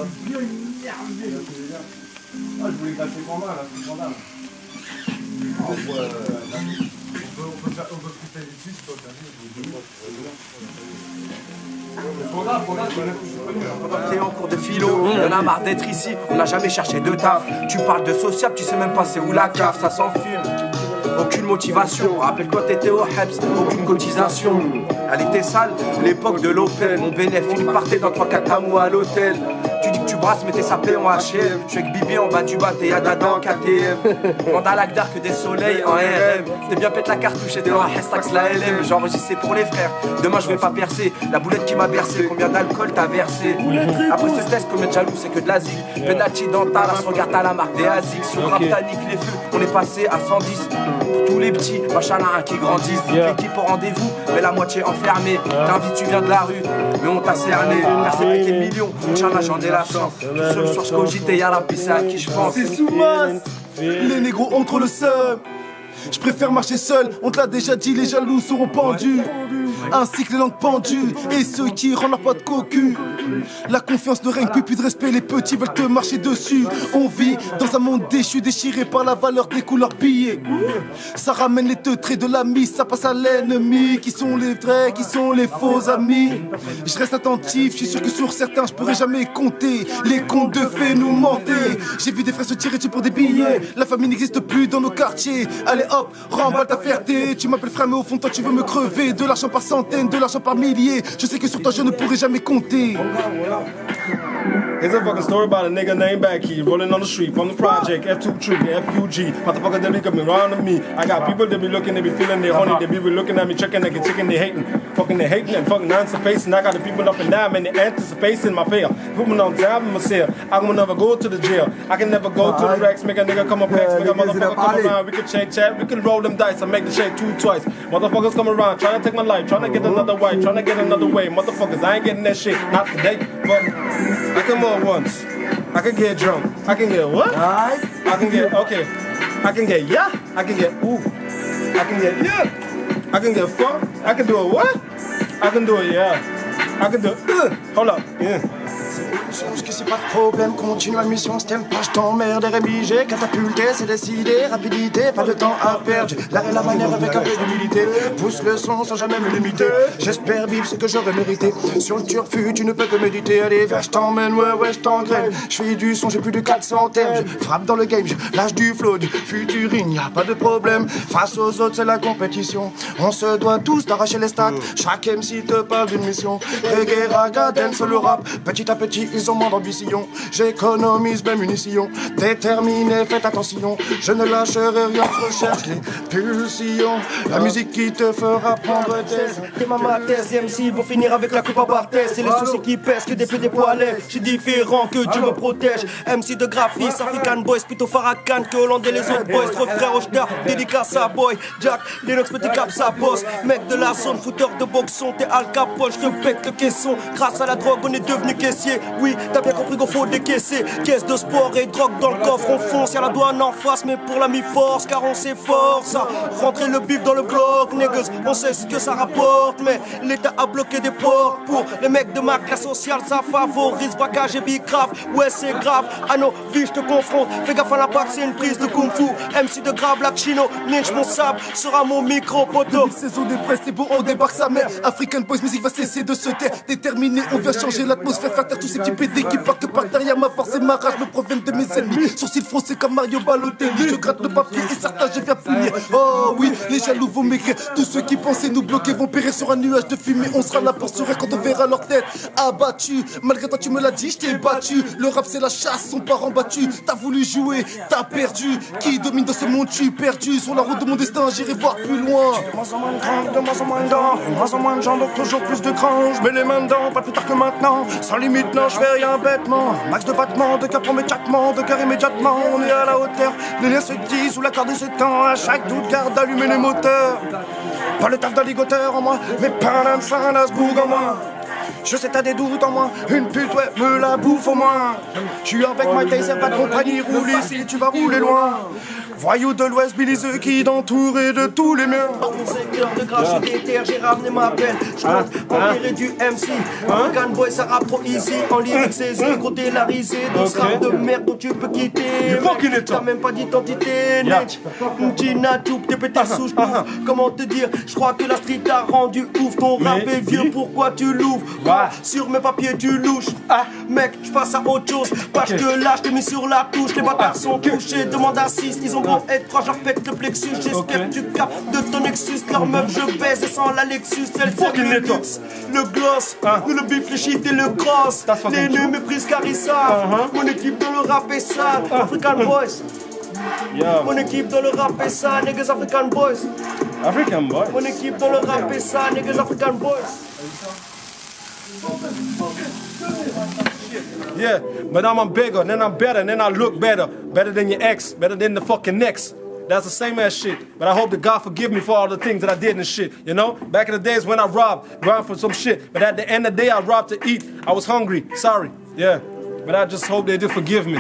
Ah, je voulais cacher Panda, là, c'est Panda. On peut couper les suites, toi, t'as vu. En cours de philo, on a marre d'être ici, on n'a jamais cherché de taf. Tu parles de sociable, tu sais même pas c'est où la cave, ça s'enfume. Aucune motivation, rappelle-toi t'étais au Hebs, aucune cotisation. Elle était sale, l'époque de l'Opel, mon bénéfice il partait dans 3-4 mois à l'hôtel. Tu dis que tu brasses mais t'es sapé en HM. Je suis avec Bibi en bas du bat et Yadada en KTM. Vend à lac d'arc des soleils en RM. T'es bien pète la cartouche et t'es dans la Hestax la LM. J'enregistre pour les frères, demain je vais pas percer. La boulette qui m'a bercé, combien d'alcool t'as versé. Après ce test, combien de jaloux, c'est que de la zig. Penalty dans ta race, regarde à la marque des Asics. Sur rap panique les feux, on est passé à 110. Pour tous les petits, machallah qui grandissent. L'équipe au rendez-vous, mais la moitié enfermée. T'invites, tu viens de la rue, mais on t'a cerné. Merci pété le million, Inch'Allah j'en ai la chance. Tout seul sur ce cogite et y'a la pisse à qui je pense. C'est Soumas, les négros ont trop le seum. Je préfère marcher seul, on te l'a déjà dit, les jaloux seront pendus. Ainsi que les langues pendues et ceux qui rendent leur pote cocu. La confiance ne règne plus de respect, les petits veulent te marcher dessus. On vit dans un monde déchu, déchiré par la valeur des couleurs pillées. Ça ramène les teutrés de la mise, ça passe à l'ennemi. Qui sont les vrais, qui sont les faux amis. Je reste attentif, je suis sûr que sur certains je pourrais jamais compter. Les contes de fées nous mentaient. J'ai vu des frères se tirer dessus pour des billets. La famille n'existe plus dans nos quartiers. Allez hop, remballe ta fierté. Tu m'appelles frère mais au fond toi tu veux me crever. De l'argent par centaines, de l'argent par milliers. Je sais que sur toi je ne pourrai jamais compter. Here's a fucking story about a nigga named Backy rolling on the street from the project, F2 Trick, FUG. Motherfuckers, they be coming around to me. I got people that be looking, they be feeling they horny, they be looking at me, checking, they chicken, they hating. Fucking they hating and fucking anticipating. I got the people up and down, man, they anticipating my fail. Put me on down in myself. I will never go to the jail. I can never go to the Rex, make a nigga come up next, make a motherfucker come around. We can change chat, we can roll them dice and make the shade 2 twice. Motherfuckers come around, trying to take my life, trying to get another wife, trying to get another way. Motherfuckers, I ain't getting that shit, not today. But I come on once. I can get drunk. I can get what? I can get, okay. I can get yeah. I can get ooh. I can get yeah. I can get fuck. I can do a what? I can do a yeah. I can do hold up. Yeah. Je pense que c'est pas de problème, continue ma mission, si t'aimes pas je t'emmerde, Rémi, j'ai catapulté, c'est décidé, rapidité, pas de temps à perdre, l'art et la manière avec un peu d'humilité, pousse le son sans jamais me limiter, j'espère vivre ce que j'aurais mérité, sur le turfu tu ne peux que méditer, allez viens je t'emmène, ouais je t'engraine, je fais du son, j'ai plus de 400 termes, je frappe dans le game, je lâche du flow, du futurine, y'a pas de problème, face aux autres c'est la compétition, on se doit tous d'arracher les stats, chaque MC te parle d'une mission, reggae, raga, dance, le rap, petit à petit ils ont moins d'ambition, j'économise mes munitions, déterminé, faites attention, je ne lâcherai rien, je recherche les pulsions, la musique qui te fera prendre des mamas thèse, MC pour finir avec la coupe à barthès, c'est les soucis qui pèsent que des plus des poilets, je suis différent que Dieu me protège, MC de graphiste, African Boys, plutôt Farrakhan que Hollandais les autres boys, trop frère Rochda, dédicace à Boy, Jack, Lennox, petit cap sa bosse, mec de la zone, fouteur de boxon, t'es Al Capone, je te pète le caisson, grâce à la drogue on est devenu caissier, oui, t'as bien compris qu'on faut décaisser. Caisse de sport et drogue dans le coffre, on fonce. Y'a la douane en face, mais pour la mi-force, car on s'efforce à rentrer le bif dans le bloc. Niggas, on sait ce que ça rapporte, mais l'État a bloqué des portes pour les mecs de ma classe sociale. Ça favorise braquage et bicrave. Ouais, c'est grave. À nos vies, je te confronte. Fais gaffe à l'impact, c'est une prise de kung fu. MC de grave, Black Chino, Ninja, mon sable sera mon micro poteau. Saison des presses, c'est beau, on débarque sa mère. African Boys Music va cesser de se taire. Déterminé, on vient changer l'atmosphère, faire taire tous ces petits PD qui partent par derrière ma force et ma rage me proviennent de mes ennemis. Sourcils froncés comme Mario Balotelli. Je gratte le papier et certains je viens punir. Oh oui, les jaloux vont m'écrire. Tous ceux qui pensaient nous bloquer vont périr sur un nuage de fumée. On sera là pour sourire quand on verra leur tête abattue. Malgré toi tu me l'as dit, je t'ai battu. Le rap c'est la chasse, son parent battu. T'as voulu jouer, t'as perdu. Qui domine dans ce monde, je suis perdu. Sur la route de mon destin, j'irai voir plus loin. De moins en moins de crainte, de moins en moins de dents, de moins en moins de gens, donc toujours plus de cran. Je mets les mains dedans, pas plus tard que maintenant. Sans limite, non, je fais rien bêtement. Max de battements, de cœur pour mes tchattements, de cœur immédiatement. On est à la hauteur, les liens se disent sous la corde s'étend. À chaque doute, garde d'allumer les moteurs. Pas le taf d'alligator en moi, mais pas l'âme fin, l'asboug en moi. Je sais t'as des doutes en moi, une pute ouais, me la bouffe au moins. Je suis avec Mike Tyson, pas de compagnie, roule ici, tu vas rouler loin. Voyou de l'Ouest, Billy the Kid, entouré de tous les miens. Dans mon secteur de cracher des terres, j'ai ramené ma peine. Je compte enterrer du MC. African Boy, ça rappe trop easy. En lyrique, c'est côté la risée. Dans ce rap de merde dont tu peux quitter. T'as même pas d'identité, net. Gina, tout, t'es pété souche. Comment te dire, je crois que la street t'a rendu ouf. Ton rap est vieux, pourquoi tu l'ouvres? Sur mes papiers, tu louches. Mec, je passe à autre chose. Parce que là, je t'ai mis sur la touche. Les bâtards sont touchés, demande à 6. Ils ont être 3, j'en pète le plexus. J'espère que tu capes de ton Nexus. Leur meuf, je baise et sans la Lexus. Elle fait le luxe, le gloss, le bif, le shit et le cross. Les nœuds méprisent car ils savent. Mon équipe dans le rap est sale. African Boys. Mon équipe dans le rap est sale. Niggas African Boys. African Boys. Mon équipe dans le rap est sale. Niggas African Boys. Yeah, but I'm bigger, then I'm better, then I look better. Better than your ex, better than the fucking next. That's the same ass shit. But I hope that God forgive me for all the things that I did and grind for the days when I robbed for some shit. But at the end of the day, I robbed to eat. I was hungry, sorry, yeah. But I just hope they do forgive me.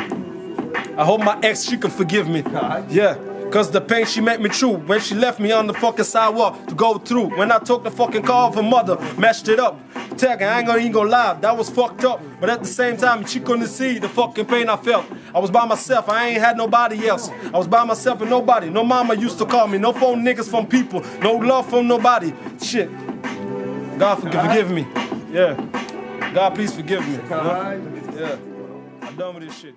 I hope my ex, she can forgive me, yeah. Cause the pain she made me through when she left me on the fucking sidewalk to go through. When I took the fucking car of her mother, mashed it up. Tag, I ain't even gonna lie, that was fucked up. But at the same time, she couldn't see the fucking pain I felt. I was by myself, I ain't had nobody else. I was by myself and nobody. No mama used to call me, no phone niggas from people, no love from nobody. Shit. God forgive me. Yeah. God please forgive me. Yeah. I'm done with this shit,